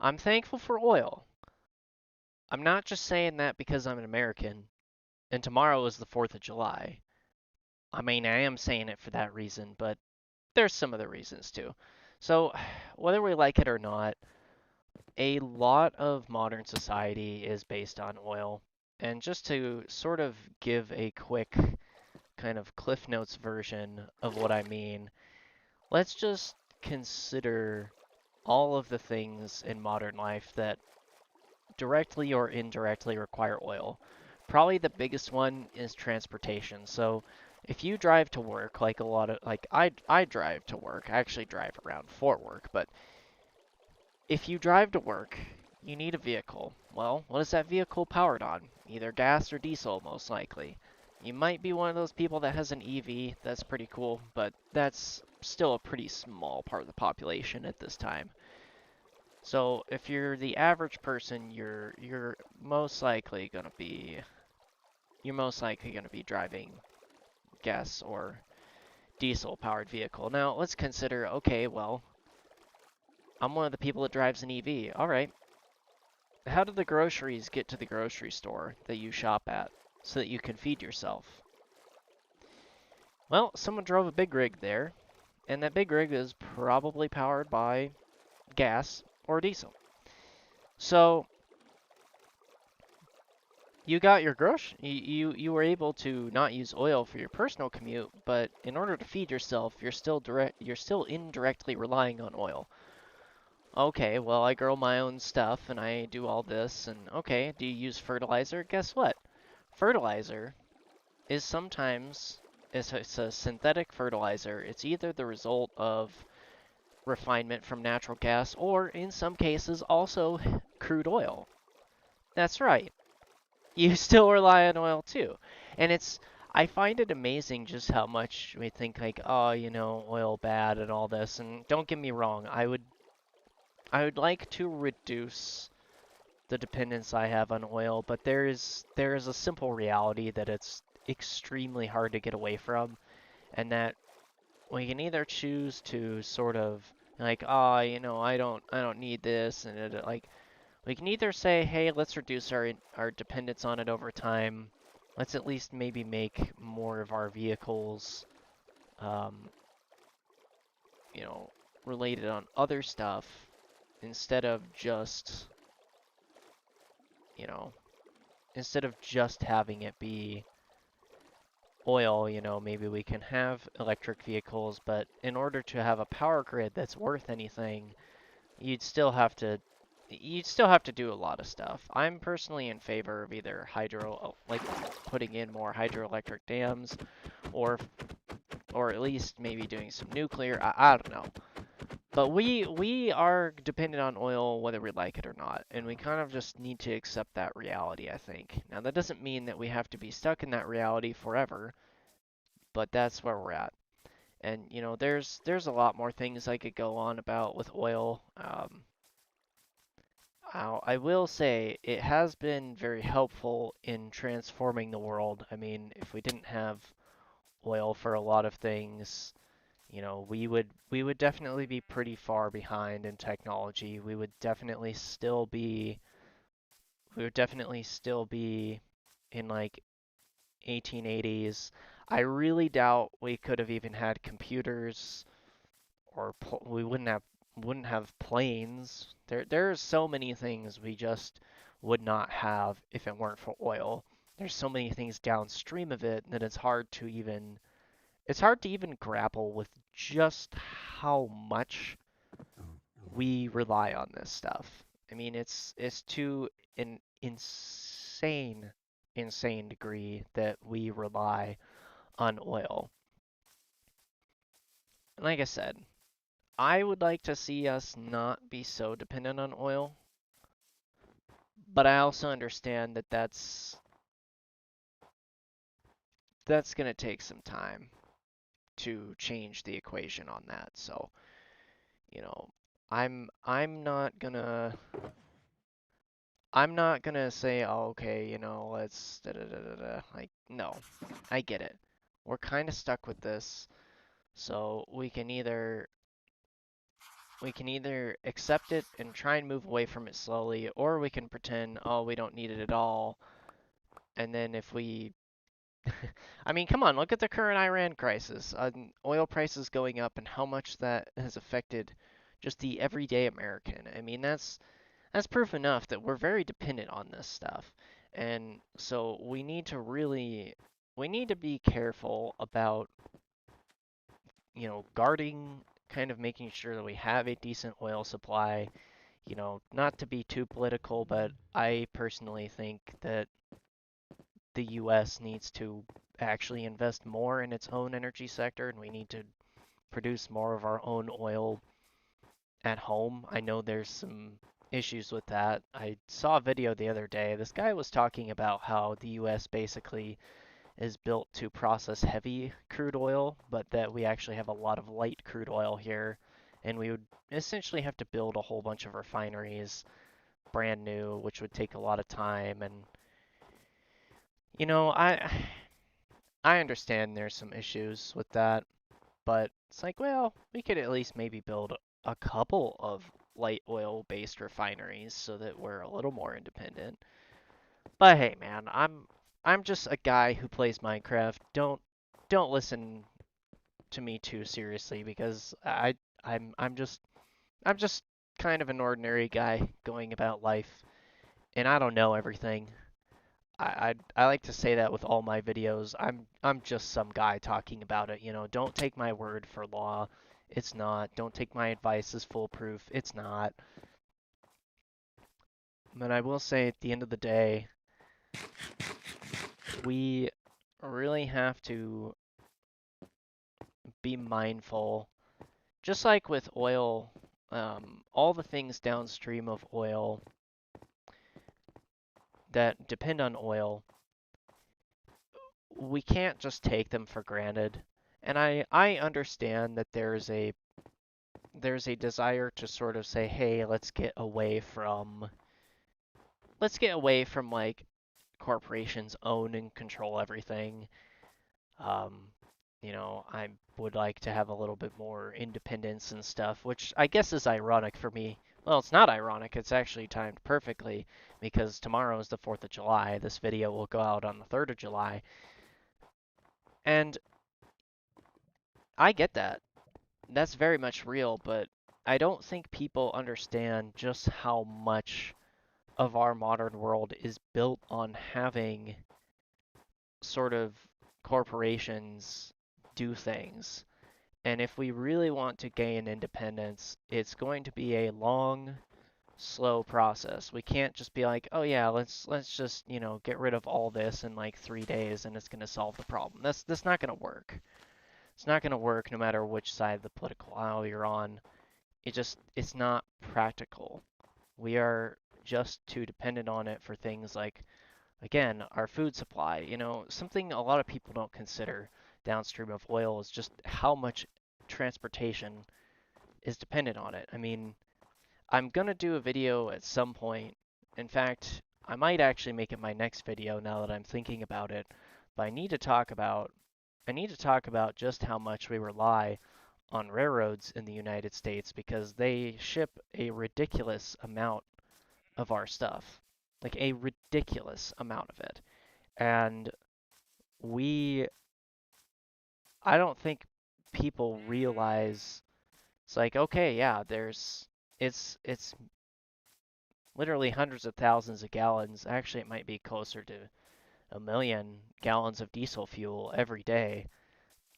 I'm thankful for oil. I'm not just saying that because I'm an American and tomorrow is the 4th of July. I mean, I am saying it for that reason, but there's some other reasons too. So, whether we like it or not, a lot of modern society is based on oil. And just to sort of give a quick kind of Cliff Notes version of what I mean, let's just consider all of the things in modern life that directly or indirectly require oil. Probably the biggest one is transportation. So if you drive to work, like a lot of like I drive to work. I actually drive around for work, but if you drive to work, you need a vehicle. Well, what is that vehicle powered on? Either gas or diesel, most likely. You might be one of those people that has an EV. That's pretty cool, but that's still a pretty small part of the population at this time. So if you're the average person, you're most likely gonna be driving gas or diesel powered vehicle. Now let's consider, okay, well, I'm one of the people that drives an EV. All right, how do the groceries get to the grocery store that you shop at so that you can feed yourself? Well, someone drove a big rig there, and that big rig is probably powered by gas or diesel. So you got your you were able to not use oil for your personal commute, but in order to feed yourself, you're still indirectly relying on oil. Okay, well, I grow my own stuff and I do all this, and okay, do you use fertilizer? Guess what? Fertilizer is sometimes it's a synthetic fertilizer. It's either the result of refinement from natural gas or in some cases also crude oil. That's right. You still rely on oil too. And I find it amazing just how much we think like, oh, oil bad and all this. And don't get me wrong, I would like to reduce the dependence I have on oil, but there is a simple reality that it's extremely hard to get away from, and that we can either choose to sort of like, oh, I don't need this, and like we can either say, hey, let's reduce our dependence on it over time. Let's at least maybe make more of our vehicles, um, you know, related on other stuff instead of just, you know, instead of just having it be oil, maybe we can have electric vehicles, but in order to have a power grid that's worth anything, you'd still have to you'd still have to do a lot of stuff. I'm personally in favor of either like putting in more hydroelectric dams, or or at least maybe doing some nuclear. I don't know. But we are dependent on oil whether we like it or not, and we kind of just need to accept that reality, I think. Now that doesn't mean that we have to be stuck in that reality forever, but that's where we're at. And there's a lot more things I could go on about with oil. I will say it has been very helpful in transforming the world. I mean, if we didn't have oil for a lot of things, we would definitely be pretty far behind in technology. We would definitely still be in like 1880s. I really doubt we could have even had computers, or we wouldn't have planes. There's so many things we just would not have if it weren't for oil. There's so many things downstream of it that it's hard to even grapple with just how much we rely on this stuff. I mean, it's to an insane degree that we rely on oil. And like I said, I would like to see us not be so dependent on oil, but I also understand that that's going to take some time to change the equation on that. So, you know, I'm not gonna say, oh, okay, let's da da da da da. Like, no, I get it. We're kind of stuck with this, so we can either accept it and try and move away from it slowly, or we can pretend, oh, we don't need it at all. And then if we, I mean, come on, look at the current Iran crisis, oil prices going up and how much that has affected just the everyday American. I mean, that's proof enough that we're very dependent on this stuff. And so we need to be careful about, guarding, kind of making sure that we have a decent oil supply. Not to be too political, but I personally think that the US needs to actually invest more in its own energy sector, and we need to produce more of our own oil at home. I know there's some issues with that. I saw a video the other day. This guy was talking about how the US basically is built to process heavy crude oil, but that we actually have a lot of light crude oil here, and we would essentially have to build a whole bunch of refineries brand new, which would take a lot of time. And you know, I understand there's some issues with that, but it's like, well, we could at least maybe build a couple of light oil-based refineries so that we're a little more independent. But hey, man, I'm just a guy who plays Minecraft. Don't listen to me too seriously because I'm just kind of an ordinary guy going about life, and I don't know everything. I like to say that with all my videos. I'm just some guy talking about it. Don't take my word for law. It's not. Don't take my advice as foolproof. It's not. But I will say at the end of the day, we really have to be mindful. Just like with oil, all the things downstream of oil that depend on oil, we can't just take them for granted. And I understand that there's a desire to sort of say, hey, let's get away from like corporations own and control everything. Um, I would like to have a little bit more independence and stuff, which I guess is ironic for me. Well, it's not ironic, it's actually timed perfectly because tomorrow is the 4th of July. This video will go out on the 3rd of July. And I get that. That's very much real, but I don't think people understand just how much of our modern world is built on having sort of corporations do things. And if we really want to gain independence, it's going to be a long, slow process. We can't just be like, oh yeah, let's just, get rid of all this in like 3 days and it's going to solve the problem. That's not going to work. It's not going to work no matter which side of the political aisle you're on. It's not practical. We are just too dependent on it for things like, again, our food supply. Something a lot of people don't consider downstream of oil is just how much transportation is dependent on it. I mean, I'm gonna do a video at some point. In fact, I might actually make it my next video now that I'm thinking about it. But I need to talk about just how much we rely on railroads in the United States because they ship a ridiculous amount of our stuff. Like a ridiculous amount of it. And we I don't think people realize it's like, okay, yeah, it's literally hundreds of thousands of gallons. Actually, it might be closer to 1 million gallons of diesel fuel every day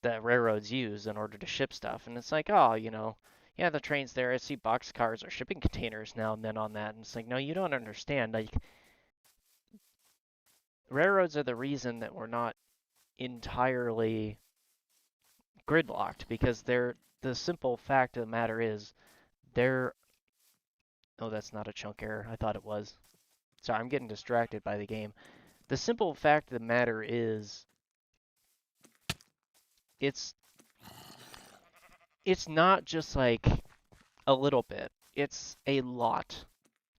that railroads use in order to ship stuff. And it's like, oh, yeah, the train's there. I see box cars or shipping containers now and then on that. And it's like, no, you don't understand. Like, railroads are the reason that we're not entirely gridlocked because the simple fact of the matter is they're oh, that's not a chunk error. I thought it was. Sorry, I'm getting distracted by the game. The simple fact of the matter is it's it's not just like a little bit. It's a lot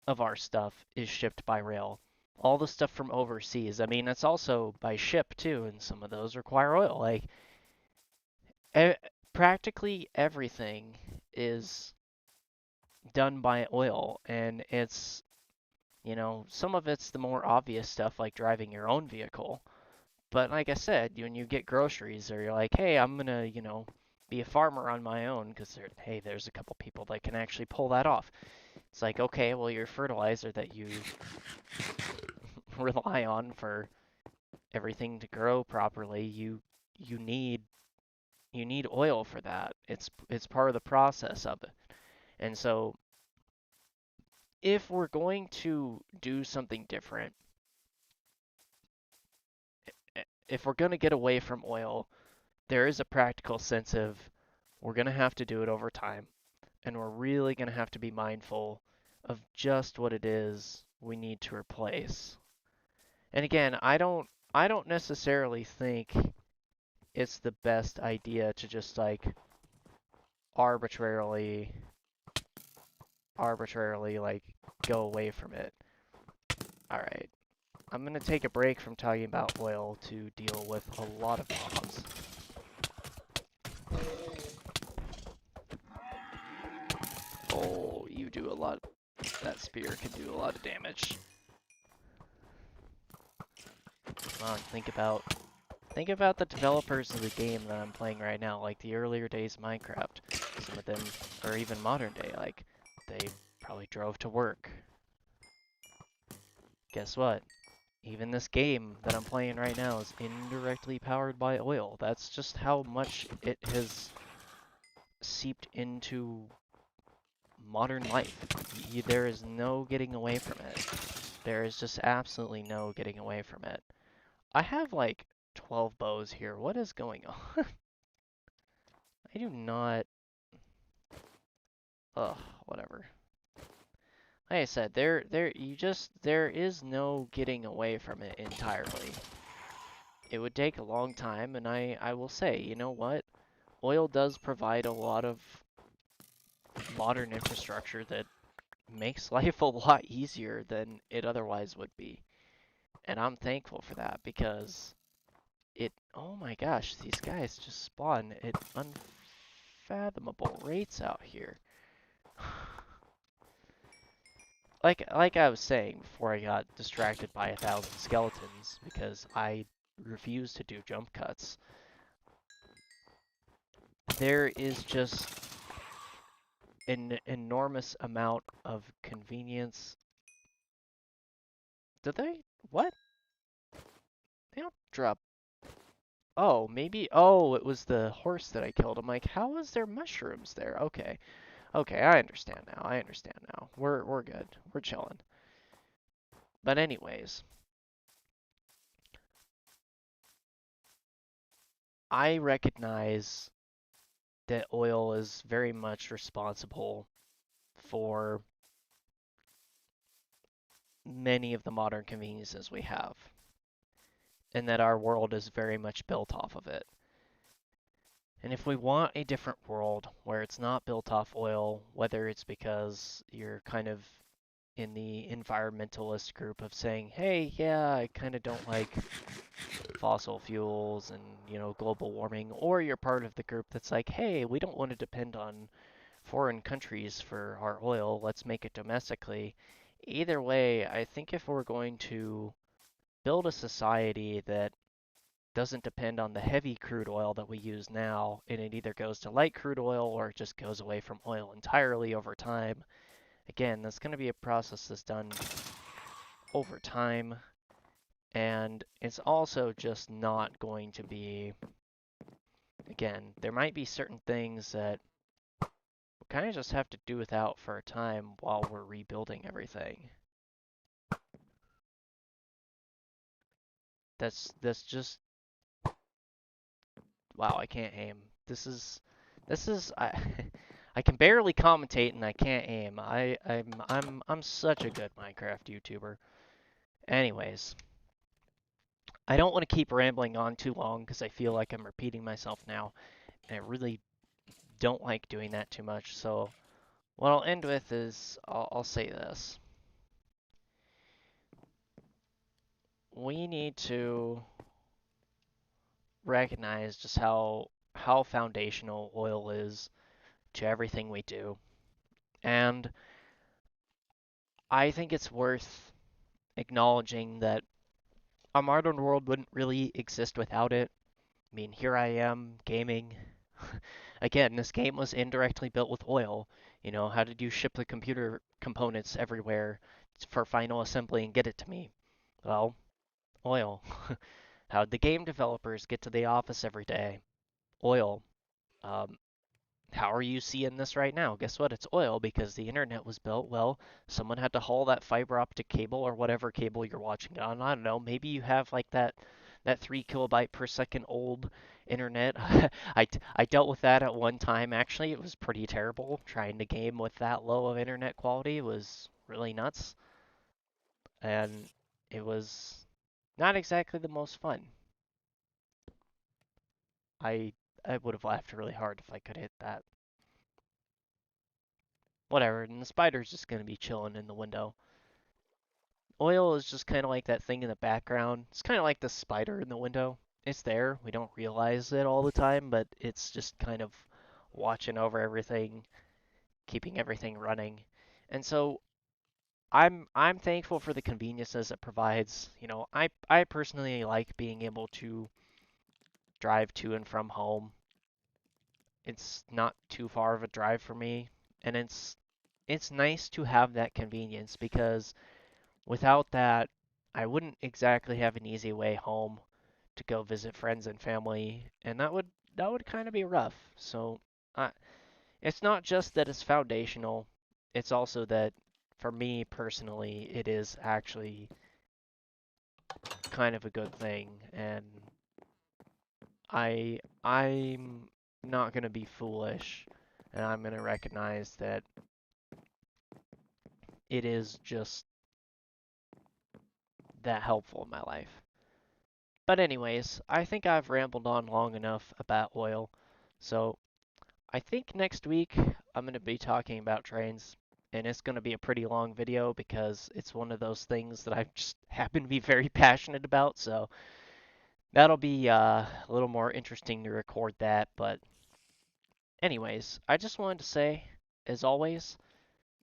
of our stuff is shipped by rail. All the stuff from overseas. I mean, it's also by ship too, and some of those require oil. Like e practically everything is done by oil, and it's, some of it's the more obvious stuff like driving your own vehicle. But like I said, when you get groceries or you're like, hey, I'm gonna, be a farmer on my own because hey, there's a couple people that can actually pull that off. It's like, okay, well, your fertilizer that you rely on for everything to grow properly, you need you need oil for that. It's part of the process of it. And so if we're going to do something different, if we're going to get away from oil, there is a practical sense of we're going to have to do it over time, and we're really going to have to be mindful of just what it is we need to replace. And again, I don't necessarily think it's the best idea to just like arbitrarily like go away from it. All right. I'm going to take a break from talking about oil to deal with a lot of mobs. Oh, you do a lot. That spear can do a lot of damage. Come on, think about the developers of the game that I'm playing right now, like the earlier days of Minecraft. Some of them, or even modern day, like they probably drove to work. Guess what? Even this game that I'm playing right now is indirectly powered by oil. That's just how much it has seeped into modern life. There is no getting away from it. There is just absolutely no getting away from it. I have like 12 bows here. What is going on? I do not... Ugh, whatever. Like I said, there is no getting away from it entirely. It would take a long time, and I will say, you know what? Oil does provide a lot of modern infrastructure that makes life a lot easier than it otherwise would be. And I'm thankful for that because oh my gosh, these guys just spawn at unfathomable rates out here. Like I was saying before I got distracted by 1,000 skeletons because I refuse to do jump cuts. There is just an enormous amount of convenience. Did they? What? They don't drop. Oh, maybe. Oh, it was the horse that I killed. I'm like, how is there mushrooms there? Okay. Okay, I understand now. I understand now. We're good. We're chilling. But anyways, I recognize that oil is very much responsible for many of the modern conveniences we have, and that our world is very much built off of it. And if we want a different world where it's not built off oil, whether it's because you're kind of in the environmentalist group of saying, hey, yeah, I kind of don't like fossil fuels and, global warming, or you're part of the group that's like, hey, we don't want to depend on foreign countries for our oil, let's make it domestically. Either way, I think if we're going to build a society that doesn't depend on the heavy crude oil that we use now, and it either goes to light crude oil or it just goes away from oil entirely over time. Again, that's going to be a process that's done over time, and it's also just not going to be, again, there might be certain things that we kind of just have to do without for a time while we're rebuilding everything. That's just wow, I can't aim. This is I I can barely commentate and I can't aim. I'm such a good Minecraft YouTuber. Anyways, I don't want to keep rambling on too long because I feel like I'm repeating myself now, and I really don't like doing that too much. So what I'll end with is I'll say this. We need to recognize just how foundational oil is to everything we do. And I think it's worth acknowledging that a modern world wouldn't really exist without it. I mean, here I am gaming. Again, this game was indirectly built with oil. You know, how did you ship the computer components everywhere for final assembly and get it to me? Well, oil. How'd the game developers get to the office every day? Oil. Um, how are you seeing this right now? Guess what? It's oil because the internet was built. Well, someone had to haul that fiber optic cable or whatever cable you're watching it on. I don't know. Maybe you have like that 3 kilobyte per second old internet. I dealt with that at one time. Actually, it was pretty terrible. Trying to game with that low of internet quality was really nuts, and it was not exactly the most fun. I I would have laughed really hard if I could hit that. Whatever, and the spider's just gonna be chilling in the window. Oil is just kind of like that thing in the background. It's kind of like the spider in the window. It's there. We don't realize it all the time, but it's just kind of watching over everything, keeping everything running. And so I'm thankful for the conveniences it provides. You know, I personally like being able to drive to and from home. It's not too far of a drive for me, and it's nice to have that convenience because without that, I wouldn't exactly have an easy way home to go visit friends and family, and that would kind of be rough. So, I, it's not just that it's foundational, it's also that for me personally, it is actually kind of a good thing, and I'm not gonna be foolish, and I'm gonna recognize that it is just that helpful in my life. But anyways, I think I've rambled on long enough about oil. So I think next week I'm going to be talking about trains. And it's going to be a pretty long video because it's one of those things that I just happen to be very passionate about. So that'll be a little more interesting to record that. But anyways, I just wanted to say, as always,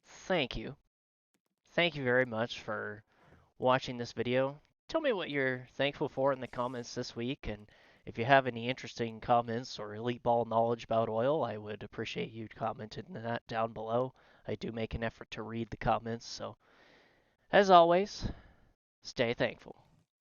thank you. Thank you very much for watching this video. Tell me what you're thankful for in the comments this week, and if you have any interesting comments or elite ball knowledge about oil, I would appreciate you commenting that down below. I do make an effort to read the comments, so as always, stay thankful.